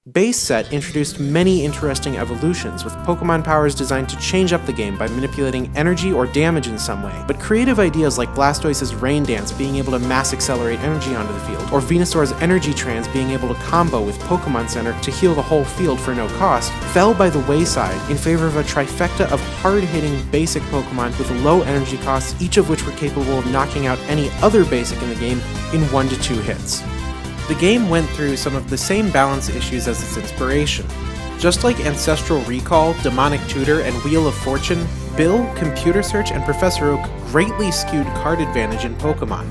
Base Set introduced many interesting evolutions, with Pokemon powers designed to change up the game by manipulating energy or damage in some way, but creative ideas like Blastoise's Rain Dance being able to mass accelerate energy onto the field, or Venusaur's Energy Trance being able to combo with Pokemon Center to heal the whole field for no cost, fell by the wayside in favor of a trifecta of hard-hitting basic Pokemon with low energy costs, each of which were capable of knocking out any other basic in the game in 1 to 2 hits. The game went through some of the same balance issues as its inspiration. Just like Ancestral Recall, Demonic Tutor, and Wheel of Fortune, Bill, Computer Search, and Professor Oak greatly skewed card advantage in Pokemon.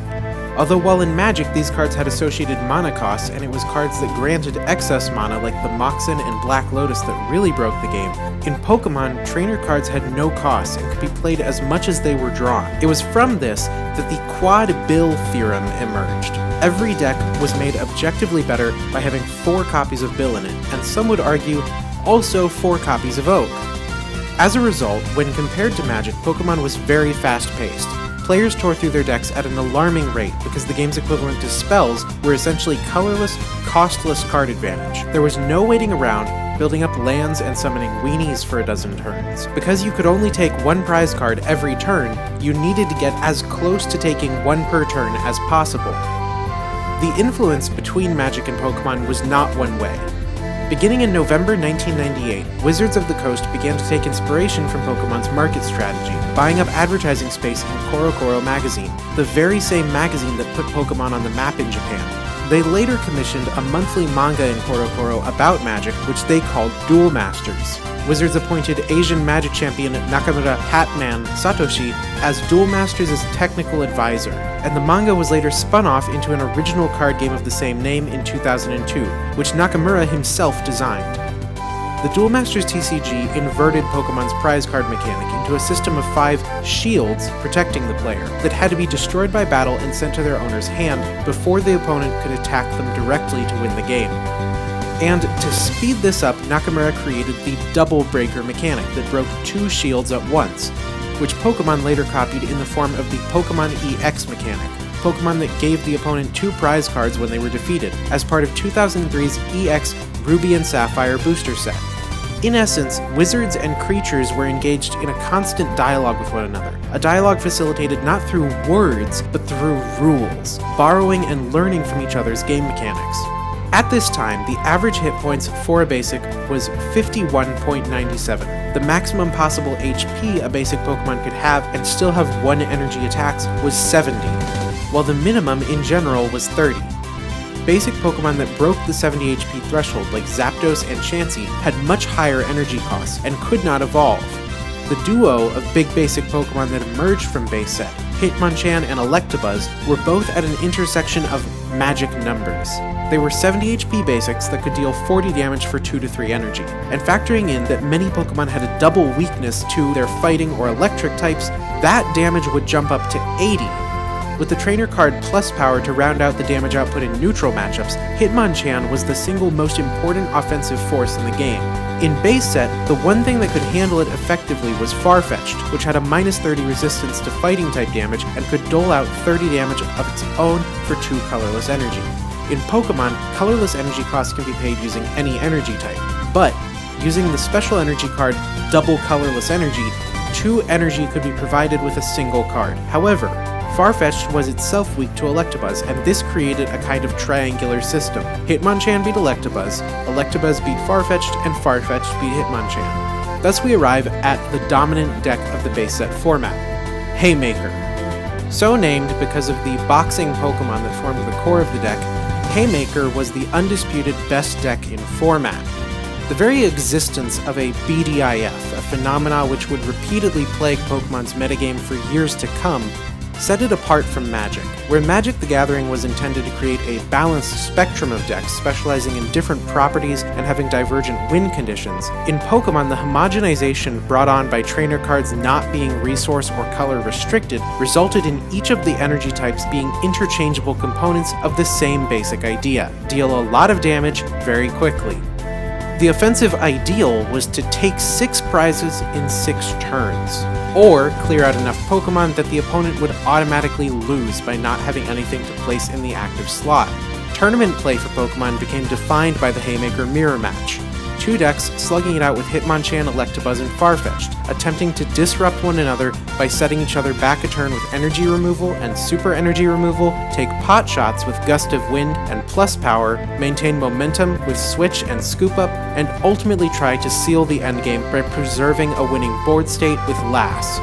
Although while in Magic these cards had associated mana costs, and it was cards that granted excess mana like the Moxen and Black Lotus that really broke the game, in Pokemon, trainer cards had no costs and could be played as much as they were drawn. It was from this that the Quad Bill theorem emerged. Every deck was made objectively better by having 4 copies of Bill in it, and some would argue, also 4 copies of Oak. As a result, when compared to Magic, Pokemon was very fast-paced. Players tore through their decks at an alarming rate because the game's equivalent to spells were essentially colorless, costless card advantage. There was no waiting around, building up lands and summoning weenies for a dozen turns. Because you could only take 1 prize card every turn, you needed to get as close to taking 1 per turn as possible. The influence between Magic and Pokemon was not one way. Beginning in November 1998, Wizards of the Coast began to take inspiration from Pokemon's market strategy, buying up advertising space in CoroCoro magazine, the very same magazine that put Pokemon on the map in Japan. They later commissioned a monthly manga in CoroCoro about Magic, which they called Duel Masters. Wizards appointed Asian Magic champion Nakamura Hatman Satoshi as Duel Masters' technical advisor, and the manga was later spun off into an original card game of the same name in 2002, which Nakamura himself designed. The Duel Masters TCG inverted Pokemon's prize card mechanic into a system of 5 shields protecting the player that had to be destroyed by battle and sent to their owner's hand before the opponent could attack them directly to win the game. And to speed this up, Nakamura created the Double Breaker mechanic that broke 2 shields at once, which Pokemon later copied in the form of the Pokemon EX mechanic, Pokemon that gave the opponent 2 prize cards when they were defeated, as part of 2003's EX Ruby and Sapphire booster set. In essence, wizards and creatures were engaged in a constant dialogue with one another, a dialogue facilitated not through words, but through rules, borrowing and learning from each other's game mechanics. At this time, the average hit points for a basic was 51.97. The maximum possible HP a basic Pokemon could have and still have 1 energy attacks was 70, while the minimum in general was 30. Basic Pokemon that broke the 70 HP threshold, like Zapdos and Chansey, had much higher energy costs and could not evolve. The duo of big basic Pokemon that emerged from Base Set, Hitmonchan and Electabuzz, were both at an intersection of magic numbers. They were 70 HP basics that could deal 40 damage for 2 to 3 energy, and factoring in that many Pokemon had a double weakness to their fighting or electric types, that damage would jump up to 80. With the trainer card plus power to round out the damage output in neutral matchups, Hitmonchan was the single most important offensive force in the game. In Base Set, the one thing that could handle it effectively was Farfetch'd, which had a -30 resistance to fighting type damage and could dole out 30 damage of its own for 2 colorless energy. In Pokemon, colorless energy costs can be paid using any energy type, but using the special energy card Double Colorless Energy, 2 energy could be provided with a single card. However, Farfetch'd was itself weak to Electabuzz, and this created a kind of triangular system. Hitmonchan beat Electabuzz, Electabuzz beat Farfetch'd, and Farfetch'd beat Hitmonchan. Thus we arrive at the dominant deck of the base set format, Haymaker. So named because of the boxing Pokemon that formed the core of the deck, Haymaker was the undisputed best deck in format. The very existence of a BDIF, a phenomena which would repeatedly plague Pokemon's metagame for years to come, set it apart from Magic. Where Magic the Gathering was intended to create a balanced spectrum of decks specializing in different properties and having divergent win conditions, in Pokemon the homogenization brought on by trainer cards not being resource or color restricted resulted in each of the energy types being interchangeable components of the same basic idea: deal a lot of damage very quickly. The offensive ideal was to take 6 prizes in 6 turns, or clear out enough Pokemon that the opponent would automatically lose by not having anything to place in the active slot. Tournament play for Pokemon became defined by the Haymaker Mirror Match. 2 decks slugging it out with Hitmonchan, Electabuzz, and Farfetch'd, attempting to disrupt one another by setting each other back a turn with energy removal and super energy removal, take pot shots with Gust of Wind and Plus Power, maintain momentum with Switch and Scoop Up, and ultimately try to seal the endgame by preserving a winning board state with Lass.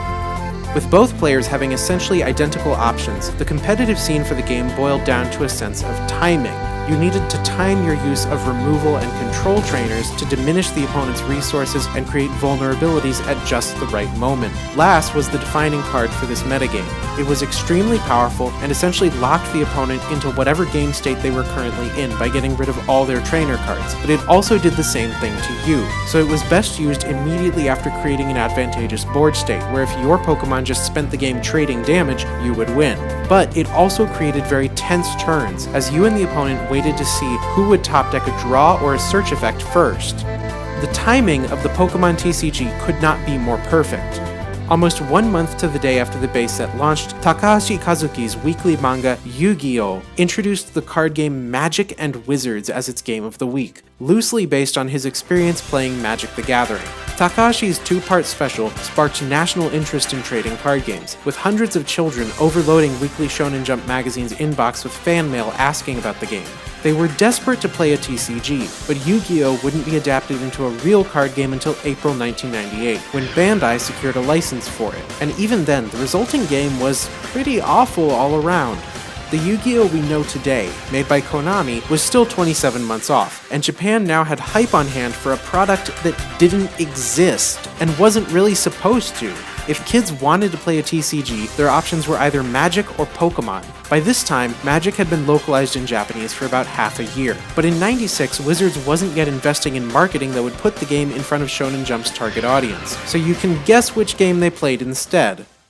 With both players having essentially identical options, the competitive scene for the game boiled down to a sense of timing. You needed to time your use of removal and control trainers to diminish the opponent's resources and create vulnerabilities at just the right moment. Lass was the defining card for this metagame. It was extremely powerful and essentially locked the opponent into whatever game state they were currently in by getting rid of all their trainer cards, but it also did the same thing to you, so it was best used immediately after creating an advantageous board state, where if your Pokemon just spent the game trading damage, you would win. But it also created very tense turns, as you and the opponent waited to see who would top deck a draw or a search effect first. The timing of the Pokemon TCG could not be more perfect. Almost 1 month to the day after the base set launched, Takahashi Kazuki's weekly manga Yu-Gi-Oh! Introduced the card game Magic and Wizards as its game of the week, loosely based on his experience playing Magic the Gathering. Takahashi's 2-part special sparked national interest in trading card games, with hundreds of children overloading Weekly Shonen Jump magazine's inbox with fan mail asking about the game. They were desperate to play a TCG, but Yu-Gi-Oh! Wouldn't be adapted into a real card game until April 1998, when Bandai secured a license for it, and even then, the resulting game was pretty awful all around. The Yu-Gi-Oh! We know today, made by Konami, was still 27 months off, and Japan now had hype on hand for a product that didn't exist, and wasn't really supposed to. If kids wanted to play a TCG, their options were either Magic or Pokemon. By this time, Magic had been localized in Japanese for about half a year, but in '96, Wizards wasn't yet investing in marketing that would put the game in front of Shonen Jump's target audience, so you can guess which game they played instead.